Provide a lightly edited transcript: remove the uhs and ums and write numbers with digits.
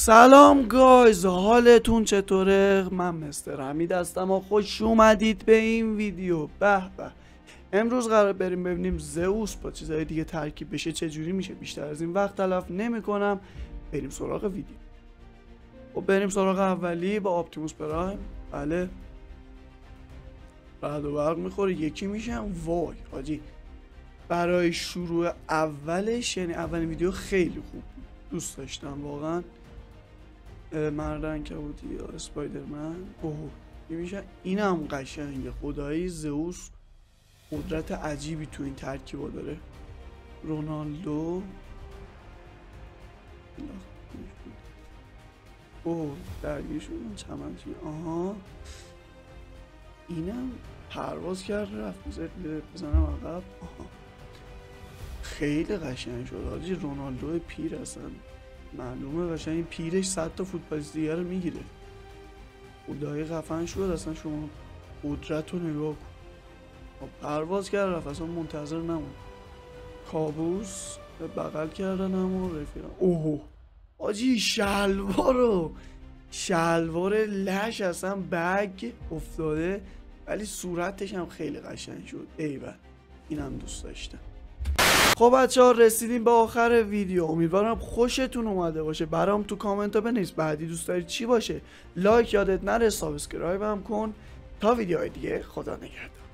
سلام گایز، حالتون چطوره؟ من مستر حمید هستم و خوش اومدید به این ویدیو. به به، امروز قرار بریم ببینیم زئوس با چیزهای دیگه ترکیب بشه چجوری میشه. بیشتر از این وقت تلف نمی کنم، بریم سراغ ویدیو. و بریم سراغ اولی با آپتیموس پرایم. بله، رعد و برق میخوره، یکی میشم. وای حاجی، برای شروع اولش، یعنی اولین ویدیو خیلی خوب بود، دوست داشتم واقعا. مرد عنکبوتی یا اسپایدرمن. اوه میشه اینم قشنگه. خدایی زئوس قدرت عجیبی تو این ترکیبا داره. رونالدو. اوه درگیر شدن چمنچی. آها اینم پرواز کرد رفت. بزنم عقب. آها خیلی قشنگ شد حاجی. رونالدو پیر اصلا معلومه قشنگ این پیرش 100 تا فوتبالیست دیگه رو میگیره. خدای خفن شد اصلا. شما قدرت رو نگاه کن. پرواز کرد رفت، اصلا منتظر نمون. کابوس بغل کردن همون رفیقم. اوه حاجی شلوار لش اصلا بگ افتاده، ولی صورتش هم خیلی قشنگ شد. ایول اینم دوست داشتم. خب بچه‌ها رسیدیم به آخر ویدیو. امیدوارم خوشتون اومده باشه. برام تو کامنت ها بنویس بعدی دوست داری چی باشه. لایک یادت نره، سابسکرایب هم کن. تا ویدیوهای دیگه، خدا نگهدار.